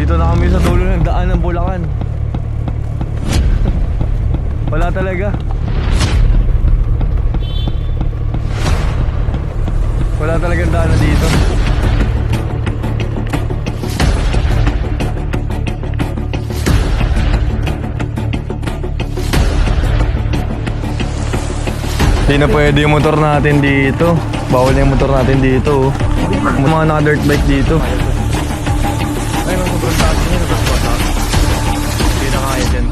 Dito na kami sa dulo ng daan ng Bulacan. Wala talaga. Wala talagang daan na dito. Hindi na pwede yung motor natin dito. Bawal na yung motor natin dito. Mga naka-dirt bike dito. Ay, mga sobrang taas niya. Hindi na kaya dyan.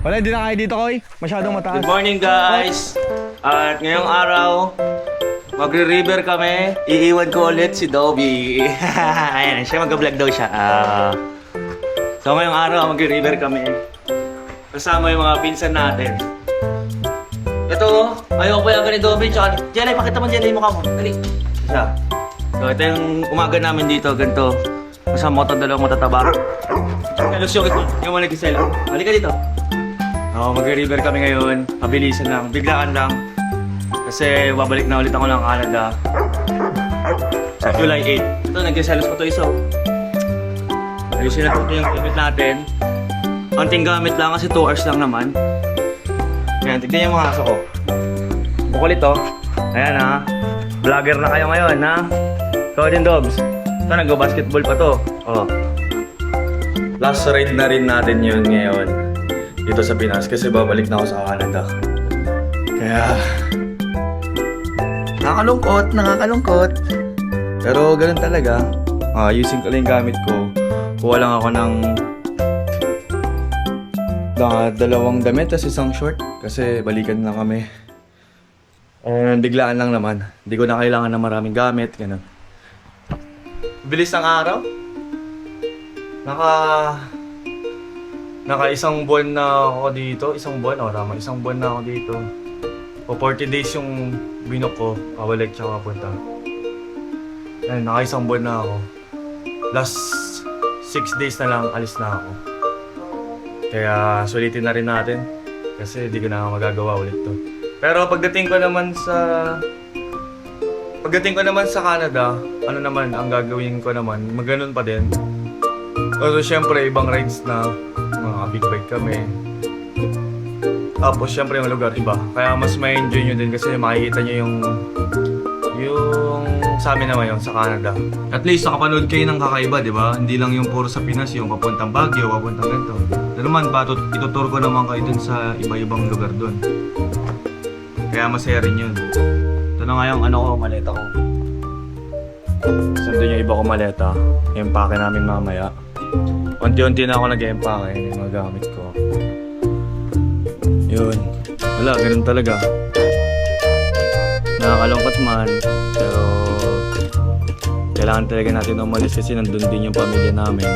Wala, hindi na kaya dito, Koy. Masyadong mataas. Good morning, guys! At ngayong araw, magre-river kami. Iiwan ko ulit si Dobby. Ayan, siya mag-vlog daw siya. So ngayong araw, magre-river kami. Kasama yung mga pinsan natin. Ito, ayaw ko pa ni Dobby. Tsaka, Jelay, pakita mo Jelay yung mukha mo. Dali. Isa. So ito yung umaga namin dito, ganito. Kasama ko itong dalawang matataba. Kalos yung mga nag-isela. Halika dito. Magre-river kami ngayon. Pabilisan lang, biglaan lang. Kasi babalik na ulit ako ng Canada sa July 8. Ito, nag-selos ko ito isa. Ayusin natin ito yung gamit natin. Konting gamit lang kasi 2 hours lang naman. Ayan, tignan yung mga aso ko. Bukol ito. Ayan ha. Vlogger na kayo ngayon ha. Ikaw din, Dobs. Ito, nag-basketball pa to. Oh. Last ride na rin natin yun ngayon dito sa Pinas kasi babalik na ako sa Canada. Kaya nakakalungkot. Pero ganun talaga. Using ko lang yung gamit ko. Kuha lang ako ng dalawang damit tas isang short kasi balikan lang kami. Biglaan lang naman. Hindi ko na kailangan ng maraming gamit. Ganun. Bilis ng araw. Naka isang buwan na ako dito. Isang buwan na ako dito. O 40 days yung binok ko. Pabalik tsaka papunta. Ayun, naka isang buwan na ako. Last 6 days na lang, alis na ako. Kaya sulitin na rin natin. Kasi hindi ko na magagawa ulit to. Pero pagdating ko naman sa Canada, ano naman ang gagawin ko naman, maganon pa din. So syempre ibang rides na, mga big bike kami. Tapos syempre yung lugar iba. Kaya mas ma-enjoy nyo din kasi makikita nyo yung sa amin naman yung sa Canada. At least nakapanood kayo ng kakaiba, di ba? Hindi lang yung puro sa Pinas, yung papuntang Baguio, papuntang ganito. Ito naman, itutur ko naman kayo dun sa iba-ibang lugar dun. Kaya masaya rin yun. Ito na nga yung maleta ko. Saan doon yung iba ko maleta? Empake namin mamaya. Unti-unti na ako nag-empake yung mga gamit ko. Yun. Wala, ganun talaga. Nakakalungkot man. Pero kailangan talaga natin umalis kasi nandun din yung pamilya namin.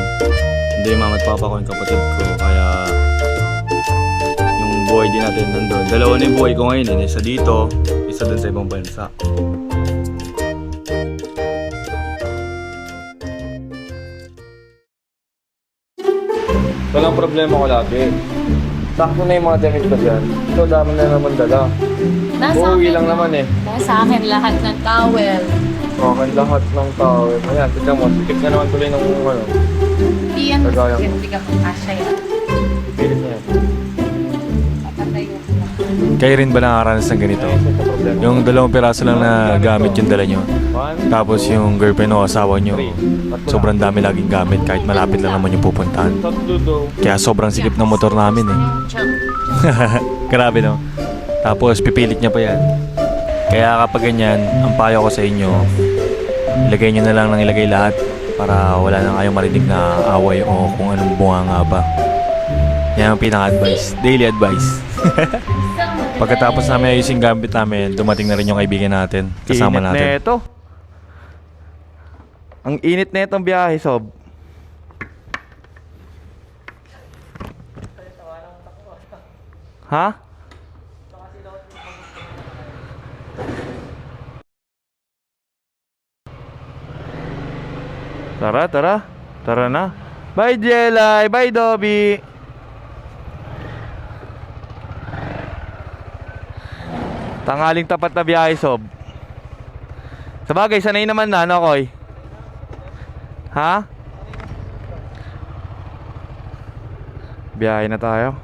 Hindi yung mama at papa ko, yung kapatid ko. Kaya yung buhay din natin nandun. Dalawa na yung buhay ko ngayon. Isa dito, isa dun sa ibang bansa. Walang problema ko lagi. Sakto na yung mga damit ko dyan. Ito, dami na naman dala. Uuwi lang naman eh. Nasa akin lahat ng towel. Okay, lahat ng towel. Ayan, tignan mo. Sikip na naman tuloy ng Iyan, Kagaya mo. hindi ka kasya yan. Pipilit na yan. Papatayo ko lang. Kayo rin ba nakakaranas ng ganito? Yung 2 piraso lang na gamit yung dala nyo. Tapos yung girlfriend o asawa nyo, sobrang dami laging gamit kahit malapit lang naman yung pupuntahan. Kaya sobrang sikip ng motor namin eh. Grabe no? Tapos pipilit niya pa yan. Kaya kapag ganyan, ang payo ko sa inyo, ilagay nyo na lang ng ilagay lahat para wala na kayong marinig na away o kung anong bunga nga ba. Yan ang pinaka-advice. Daily advice. Pagkatapos namin ayusin gamit namin, dumating na rin yung kaibigan natin. Kasama natin. Init neto. Ang init na itong biyahe, Sob. Ha? Tara na. Bye, Jelay. Bye, Dobby. Tanghaling tapat na biyahe, Sob. Sabagay, sanay naman na, no, Koy? Ha? Biyahe na tayo.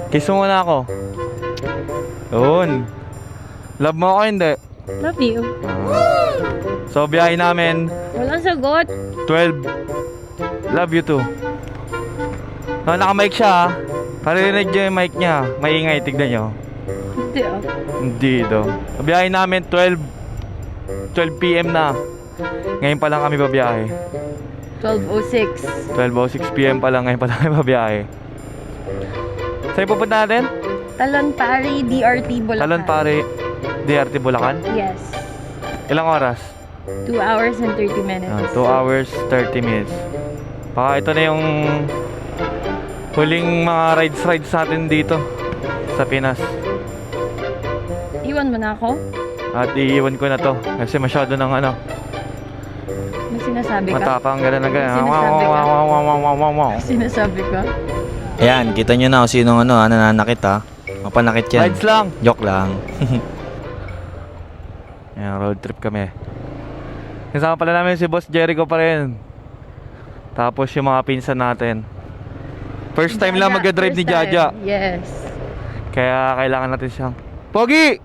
Kiss mo muna ako. Yun. Love mo ako hindi? Love you. So biyahe namin Walang sagot. 12. Love you too. No, naka-mic siya ha. Paririnig nyo yung mic niya. Maingay, tignan nyo. Hindi ah. Hindi daw. Biyahe namin 12 PM na. Ngayon pa lang kami babiyahe. 12:06. 12:06 PM pa lang, ngayon pa lang kami babiyahe. Saan pupunta natin? Talon Pari, DRT Bulacan. Talon Pare, DRT Bulacan. Yes. Ilang oras? 2 hours and 30 minutes. 2 hours, 30 minutes. Baka ito na yung huling mga rides natin dito sa Pinas. Iwan mo na ako? At iiwan ko na to kasi masyado ng ano, May sinasabi ka? matapang gano'n na gano'n. Sinasabi ka? Wow. May sinasabi ka? Ayan, kita nyo na kung sinong nananakit ha. Mapanakit yan. Rides lang. Joke lang. Ayan, road trip kami. Kasama pala namin si Boss Jericho pa rin. Tapos yung mga pinsan natin. First time lang mag-drive ni First time. Jaja. Yes. Kaya kailangan natin siyang Pogi!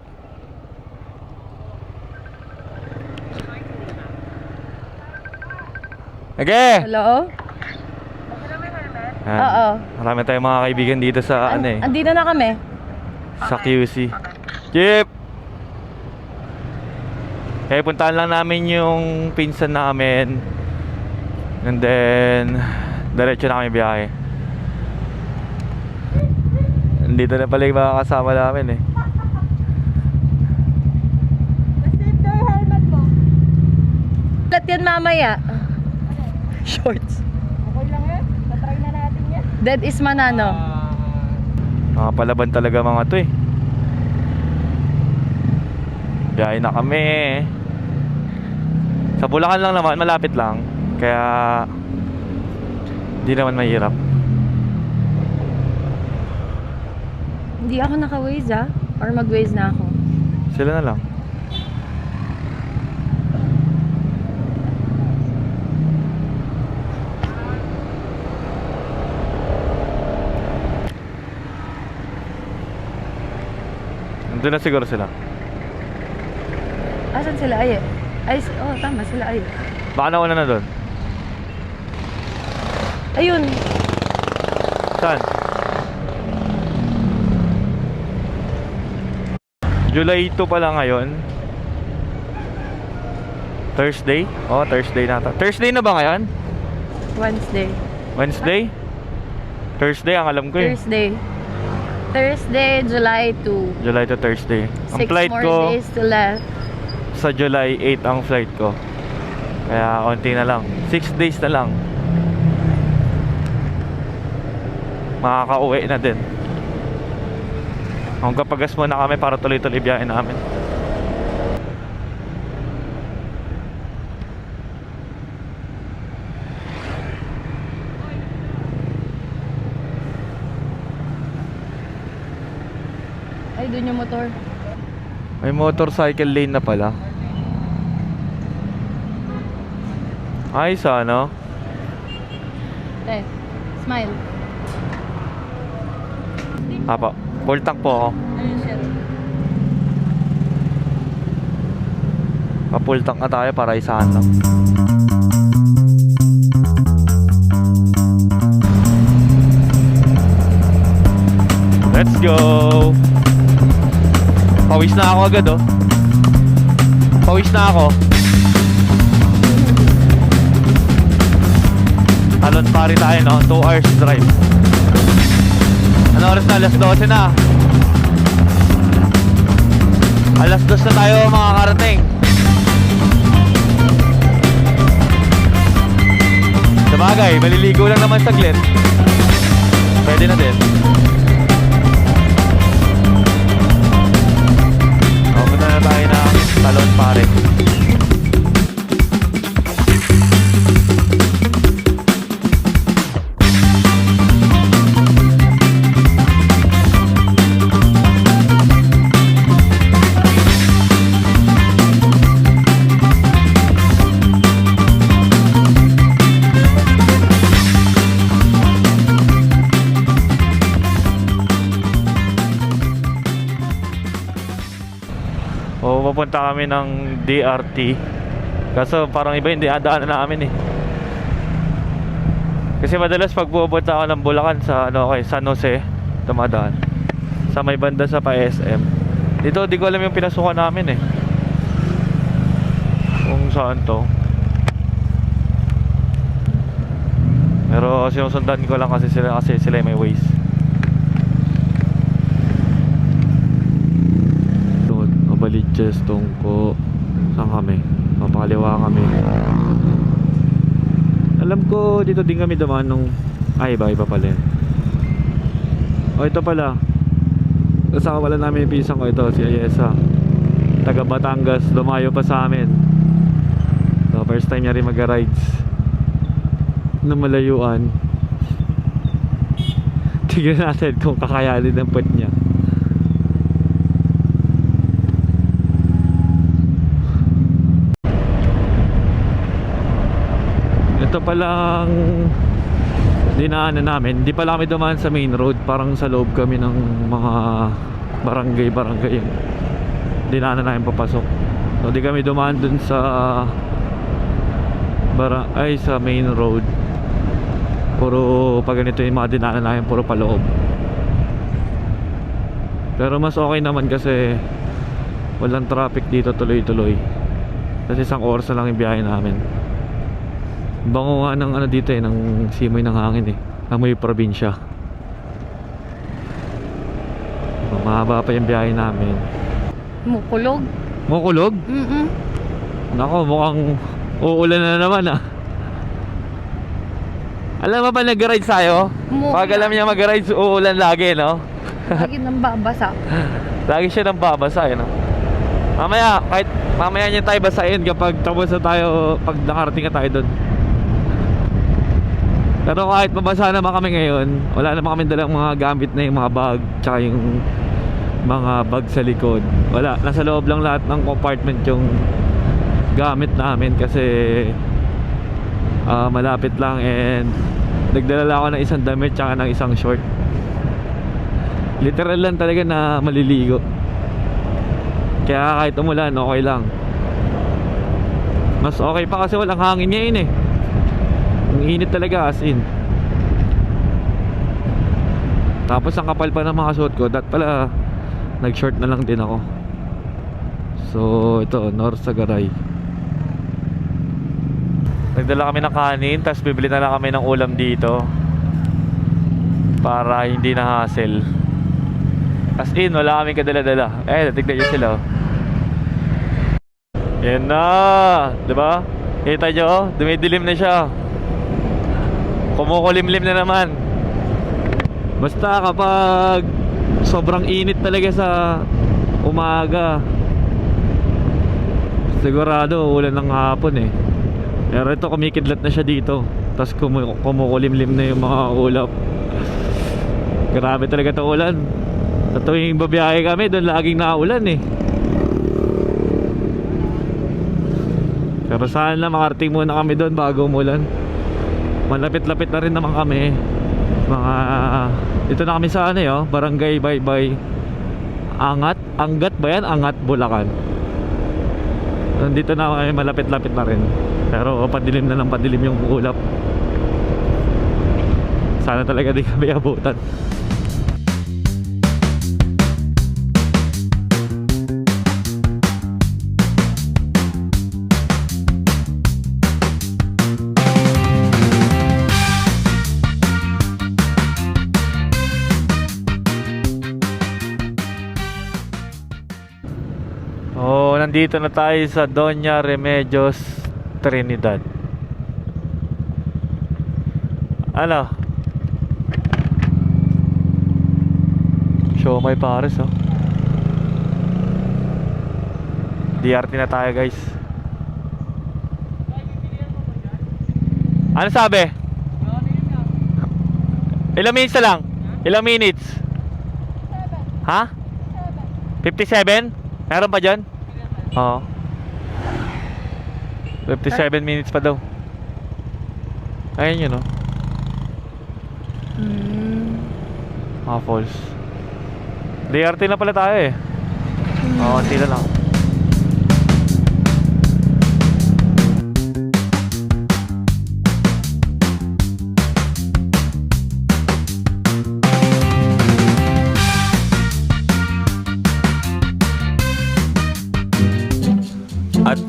Okay. Hello? Ayan. Oo. Marami tayong mga kaibigan dito sa ano eh, Andito na kami. sa QC. Jeep! Kaya puntahan lang namin yung pinsan namin. And then diretso na kami biyahe. Dito na pala yung mga kasama namin eh. Ulat yan mamaya. Shorts. Okay lang yan. Matry na natin yan. Dead is manano. Mga palaban talaga mga to eh. Biyahe na kami. Sa Bulacan lang naman, malapit lang. Kaya hindi naman mahirap. Hindi ako naka-waze ah. Or mag-waze na ako. Sila na lang. Nandun na siguro sila. Asan sila? Ay, tama sila. Ay. Baka nauna na doon. Ayun. Saan? July 2 pala ngayon. Thursday? Oh, Thursday na to. Thursday na ba ngayon? Wednesday. Wednesday? Thursday ang alam ko eh. Thursday, July 2. July to Thursday. Ang 6 flight more ko days to left. sa July 8 ang flight ko. Kaya konti na lang. 6 days na lang. Makaka-uwi na din. Hanggang pagas muna kami para tuloy-tuloy biyahe namin. Ay, doon yung motor. May motorcycle lane na pala. Ay, sana. Eh, smile. Apa, full tank po ako. Ayun siya. Pa-full tank na tayo para isahan lang. Let's go! Pawis na ako agad oh. Pawis na ako. Talon Pari tayo no, 2 hours drive. Ano oras na? Alas 12 na. Alas 2 na tayo makakarating. Sabagay, maliligo lang naman saglit. Pwede na din. Punta na tayo na Talon Pare. pupunta kami ng DRT. Kaso parang iba hindi adaanan namin eh. Kasi madalas pag pupunta ako ng Bulacan sa San Jose, dumadaan sa may banda sa pa-SM. Dito di ko alam yung pinasukan namin eh, kung saan to. Pero sinusundan ko lang kasi sila may ways. Doon, Novaliches, Tungko. Saan kami? Papakaliwa kami. Alam ko dito din kami dumaan nung... Ay, iba pala yun. O, ito pala. Kasama pala namin yung pisang ko ito, si Ayesa. Taga Batangas, lumayo pa sa amin. So, first time niya rin mag-rides na malayuan. Tignan natin kung kakayanin ng puwet niya. Ito palang dinaanan namin. Hindi pala kami dumaan sa main road. Parang sa loob kami ng mga barangay yung dinaanan namin papasok. So di kami dumaan dun sa sa main road. Puro pag ganito yung mga dinaanan namin, puro paloob. Pero mas okay naman kasi walang traffic dito, tuloy-tuloy. Kasi isang oras na lang yung biyahe namin. Bango nga ng dito eh, ng simoy ng hangin eh. Amoy probinsya. Mahaba pa yung biyahe namin. Mukulog. Mukulog? Nako, mukhang uulan na naman ah. Alam mo ba nag-ride sa'yo? Pag alam niya mag-ride, uulan lagi, no? Lagi nang babasa. Lagi siya nang babasa, no? Mamaya niya tayo basahin kapag tapos na tayo, pag nakarating na tayo doon. Pero kahit mabasa naman kami ngayon, wala naman kami dalang mga gamit na yung mga bag, tsaka yung mga bag sa likod. Wala, nasa loob lang lahat ng compartment yung gamit namin kasi malapit lang, and nagdala lang ako ng isang damit tsaka ng isang short. Literal lang talaga na maliligo. Kaya kahit umulan, okay lang. Mas okay pa kasi walang hangin ngayon eh. Ang init talaga, as in. Tapos ang kapal pa ng mga suot ko. Dat pala nag-short na lang din ako. So ito, North Sagaray. Nagdala kami ng kanin, tapos bibili na lang kami ng ulam dito para hindi na hassle. As in, wala kaming kadala-dala. Tignan nyo sila oh. Yan na, diba? Kita nyo, dumidilim na siya. Kumukulimlim na naman. Basta kapag sobrang init talaga sa umaga, sigurado ulan ng hapon eh. Pero ito kumikidlat na siya dito. Tapos kumukulimlim na yung mga ulap. Grabe talaga ito ulan. Sa tuwing babiyahe kami, doon laging naulan eh. Pero sana makarating muna kami doon bago umulan. Malapit-lapit na rin naman kami. Dito na kami sa Barangay Baybay Angat ba yan? Angat, Bulacan. Nandito na kami, malapit-lapit na rin. Pero padilim na ng padilim yung ulap. Sana talaga di kami abutan. Nandito na tayo sa Doña Remedios, Trinidad. Ano? Show my pares oh. DRT na tayo guys. Ano sabi? Ilang minutes na lang? Ilang minutes? Ha? 57? Meron pa dyan? Oo. 57 minutes pa daw. Ayun yun, no? Falls. DRT na pala tayo eh. Oo, konti na lang.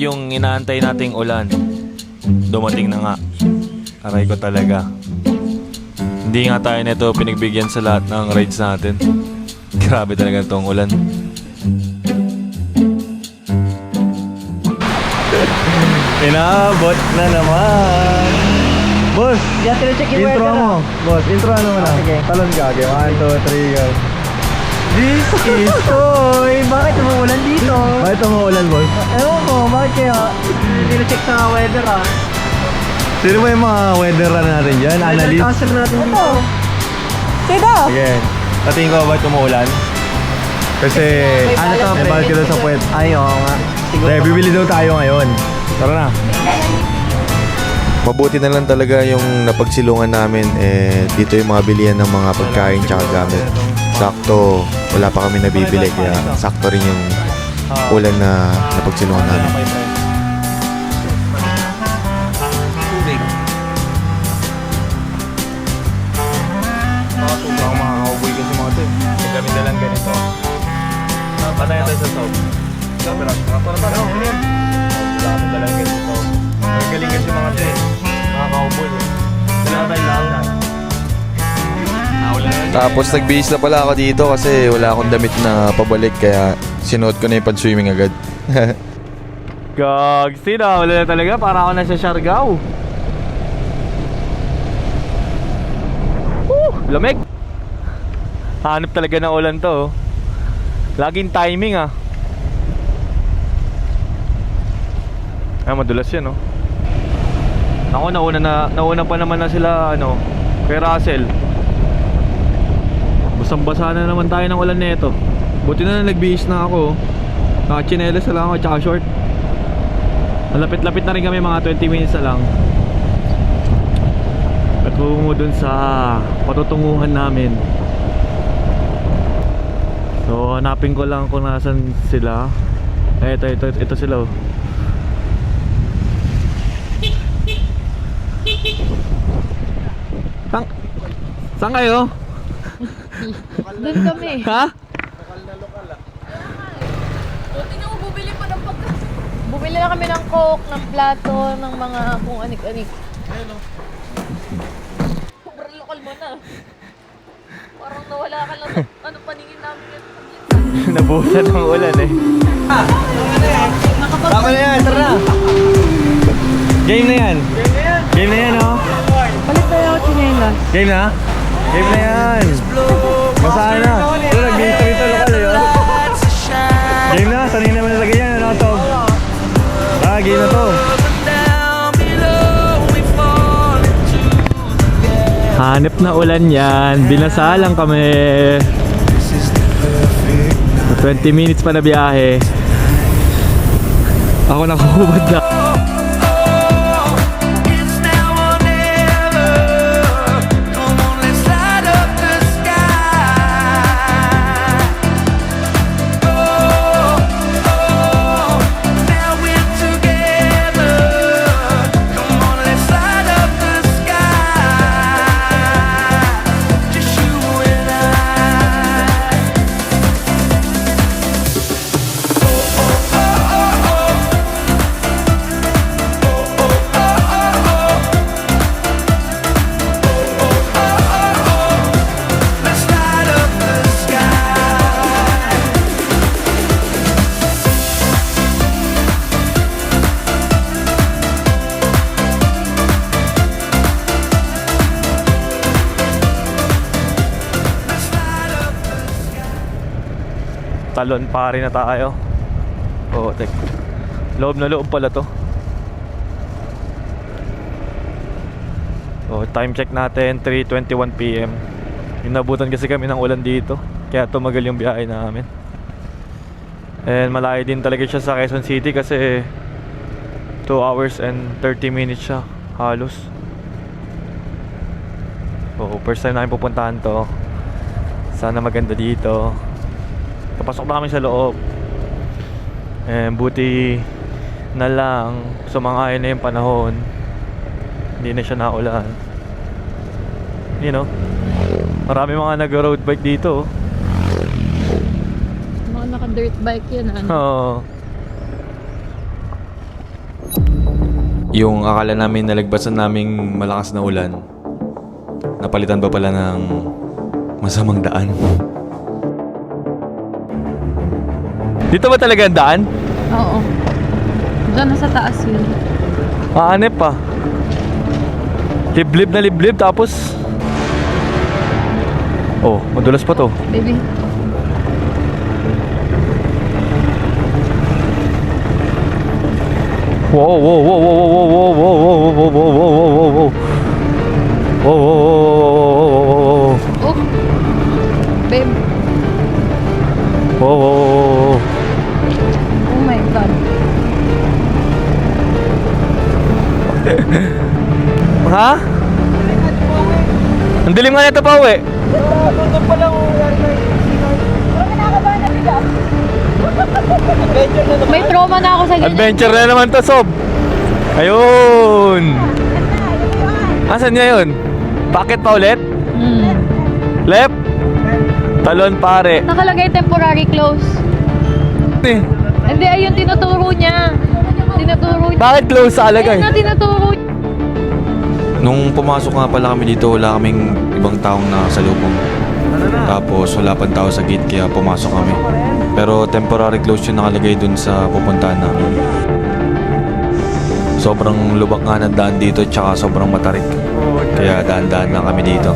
yung inaantay nating ulan, dumating na nga. Aray ko talaga. Hindi nga tayo nito pinagbigyan sa lahat ng rides natin. Grabe talaga itong ulan. Inabot na naman. Boss, intro mo. Boss, intro ano mo na. Talon ka. Okay, 1, 2, 3, go. This is Toy. Bakit umuulan dito? Bakit umuulan, boss? Ewan ko, bakit kaya? Hindi na check sa weather ah. Sino ba yung mga weather natin dyan? Analyst? Caster natin dito. Sino? Sige. Sa tingin ko, bakit umuulan? Kasi, Ano to, may balik ka daw sa puwet. Ay, oo nga. Dahil bibili daw tayo ngayon. Tara na. Mabuti na lang talaga yung napagsilungan namin dito yung mga bilihan ng mga pagkain tsaka gamit. Sakto, wala pa kami nabibili kaya sakto rin yung ulan na napagsilungan namin. Mga sobrang mga cowboy kasi mga to. Kami na lang ganito. Patayan tayo sa soap. Para wala kami dalang ganito. Magaling kasi mga to mga cowboy Dalawa tayo lang na. Tapos nagbihis na pala ako dito kasi wala akong damit na pabalik kaya sinuot ko na yung pan-swimming agad. Gagsi na, wala na talaga. Para ako nasa Siargao. Lamig. Hanap talaga ng ulan to. Laging timing ah. Madulas yan oh. Ako nauna pa naman na sila kay Russell. Basang-basa na naman tayo ng ulan nito. Buti na nagbihis na ako. Naka-chinelas na lang ako tsaka short. Malapit-lapit na rin kami, mga 20 minutes na lang. At pumungo dun sa patutunguhan namin. So hanapin ko lang kung nasan sila. Ito sila oh. Saan kayo? Doon kami. Ha? Tingnan mo, bumili pa ng pagkain. Bumili na kami ng coke, ng plato, ng mga kung anik-anik. Ayun o. Sobrang lokal mo na. Parang nawala ka lang sa paningin namin yan. Nabusan ng ulan eh. Tama na yan, tara na. Game na yan. Game na yan oh. Palit tayo ako chinelas. Game na? Game na yan. Masahan na. Ito nag-game rito lokal eh. Oh. Game na, sanay naman na ganyan. Ano to? Game na to. Hanip na ulan yan. Binasa lang kami. 20 minutes pa na biyahe. Ako nakahubad na. Talon pare na tayo. Oh, tek. Loob na loob pala to. Oh, time check natin 3:21 PM. Inabutan kasi kami ng ulan dito, kaya tumagal yung biyahe namin. And malayo din talaga siya sa Quezon City kasi 2 hours and 30 minutes siya halos. Oh, first time namin pupuntahan to. Sana maganda dito. Papasok na kami sa loob. Buti na lang sumang-ayon na yung panahon. Hindi na siya naulan. You know, marami mga nag-road bike dito. Mga naka-dirt bike yan ano. Oo. Yung akala namin nalagpasan naming malakas na ulan, napalitan pa pala ng masamang daan. Dito ba talaga ang daan? Oo. Diyan na sa taas yun. Aanep pa. Liblib na liblib tapos... Oh, madulas pa to. Baby. Wow, wow, wow, wow, wow, wow, wow, wow, wow, wow, wow, wow, wow, wow, wow, wow, wow, Oh. Babe. wow, wow, wow. Oh my God. Ha? Ang dilim nga nito pa uwi. May trauma na ako sa ganyan. Adventure na naman to, Sob. Ayun. Asan niya yun? Bakit pa ulit? Hmm. Left? Talon pare. Nakalagay temporary close. Eh, Hindi, ayun tinuturo niya. Tinuturo niya. bakit close sa alagay? Ayun na tinuturo niya. Nung pumasok nga pala kami dito, wala kaming ibang taong nakasalubong. Tapos wala pang tao sa gate kaya pumasok kami. Pero temporary close yung nakalagay dun sa pupuntahan namin. Sobrang lubak nga ng daan dito tsaka sobrang matarik. Kaya daan-daan lang kami dito.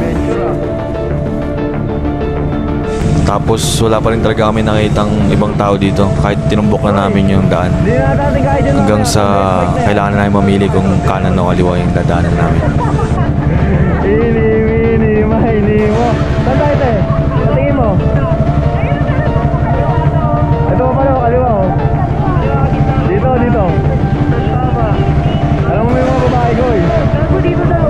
Tapos wala pa rin talaga kami nakitang ibang tao dito kahit tinumbok na namin yung daan. Hanggang sa kailangan na namin mamili kung kanan o kaliwa yung dadaanan namin. Ini, mahini mo. Saan tayo te? Patingin mo. Ito pa pala, kaliwa oh. Dito, dito. Alam mo yung mga babae ko eh. Dito daw.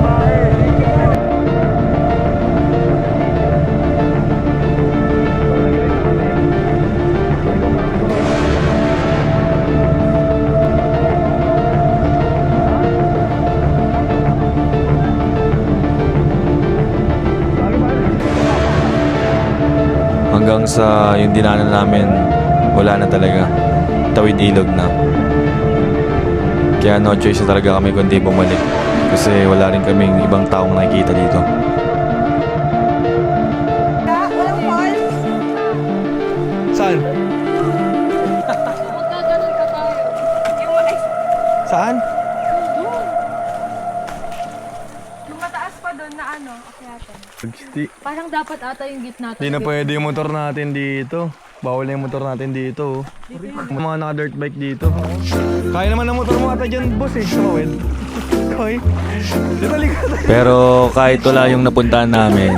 Hanggang sa yung dinanan namin, wala na talaga. Tawid ilog na. Kaya no choice na talaga kami kundi bumalik. Kasi wala rin kaming ibang taong nakikita dito. Saan? Magkaganon ka tayo. Saan? Yung mataas pa doon na ano, akyatan. Hindi Parang dapat ata yung gitna. na pwede yung motor natin dito. Bawal na yung motor natin dito. Mga naka-dirt bike dito. Kaya naman ang motor mo ata dyan, boss eh. Tumawid. Koy. Dito likod. Pero kahit wala yung napuntahan namin,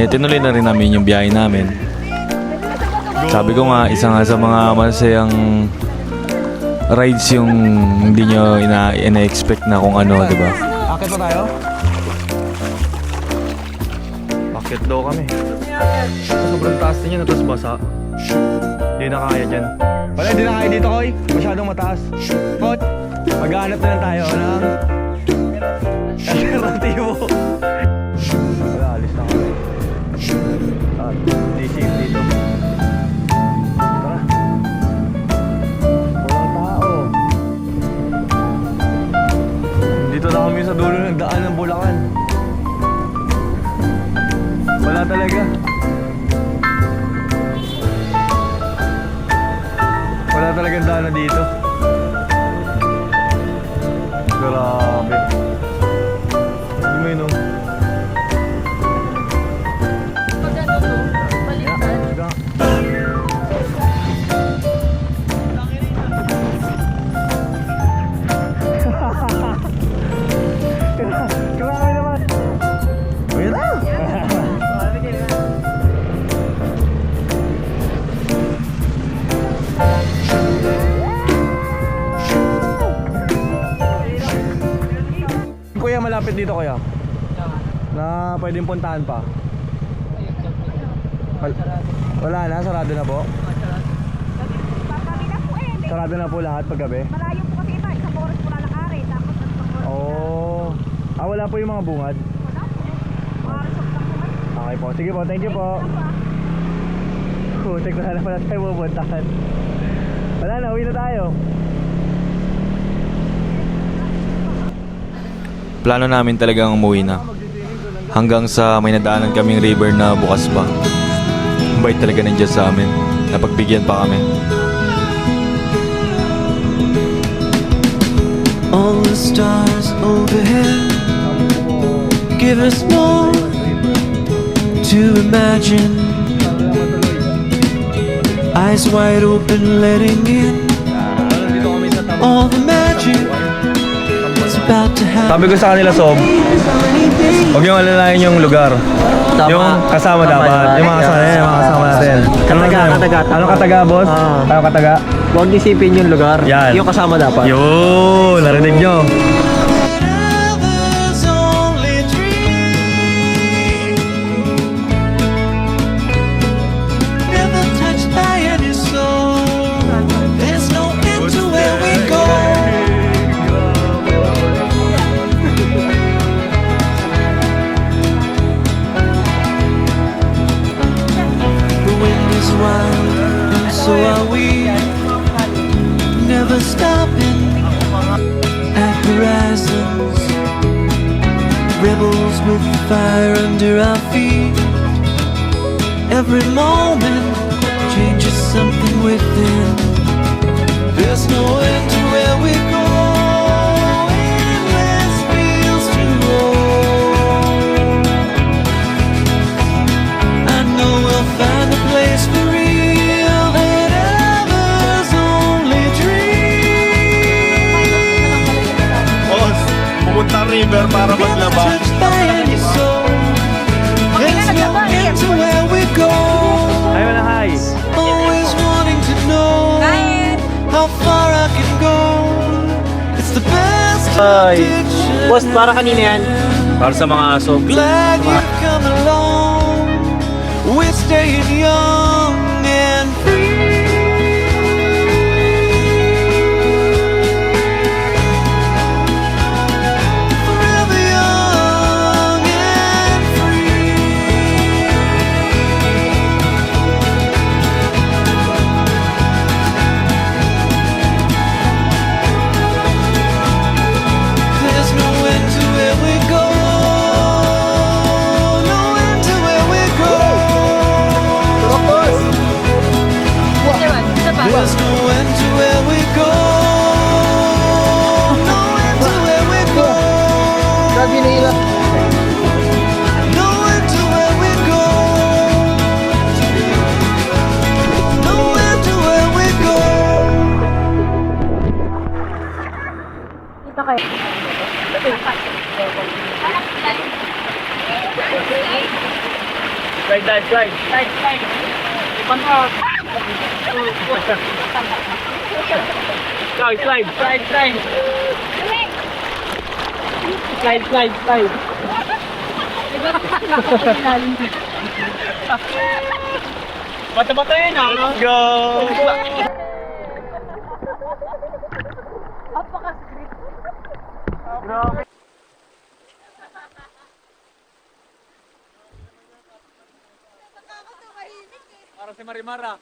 tinuloy na rin namin yung biyahe namin. Sabi ko nga, isa nga sa mga masayang rides yung hindi nyo ina-expect na kung ano, di ba? Akit pa tayo? Akit daw kami. Sobrang taas na yan, tapos basa. Hindi na kaya dyan. Wala, hindi na kaya dito, Koy. Masyadong mataas. Koy, maghanap na lang tayo ng alternatibo. Wala, alis na kami. At hindi safe dito. Tara. Walang tao. Dito na kami sa dulo ng daan ng Bulacan. Wala talaga. Wala talagang daan na dito. Grabe. Hindi mo yun oh. Pag ano to, baliktad. Grabe naman. Uy na! Kuya, malapit dito kuya. Na pwedeng puntahan pa. Wala na, sarado na po. Sarado na po lahat paggabi. Malayo po kasi ito, isang oras po lalakarin. Tapos Oh. Wala po yung mga bungad. Okay po, sige po, thank you po. Putik, wala na pala tayo pupuntahan. Wala na, uwi na tayo. Plano namin talagang umuwi na. Hanggang sa may nadaanan kaming river na bukas pa. Ang bait talaga ng Diyos sa amin. Napagbigyan pa kami. All the stars overhead give us more to imagine. Eyes wide open, letting in all the magic that's about to happen. Sabi ko sa kanila, Sob, huwag yung alalahin yung lugar. Yung kasama dapat. Yung mga kasama natin. Ano kataga, boss? Ano kataga? Huwag isipin yung lugar. Yan. Yung kasama dapat. Yun! Narinig nyo. Others only dream, never touched by any soul. There's no end to where we go. The wind is wild, and so are we. Never stopping at horizons. Rebels with fire under our feet. Every moment changes something within. There's no end to where we go. Endless fields to roam. I know we'll find a place for real that others only dream. Pumunta river para Touched by any soul. There's no end to where we go. Ayaw na, hi. Always wanting to know how far I can go. It's the best addiction. Boss, para kanina yan. Para sa mga aso. Glad you've come along. We're staying young and free. Forever young and free. There's no end to where we go. No end to where we go. There's no end to where we go. No end to where we go. No end to where we go. No end to where we go. Para si Marimara.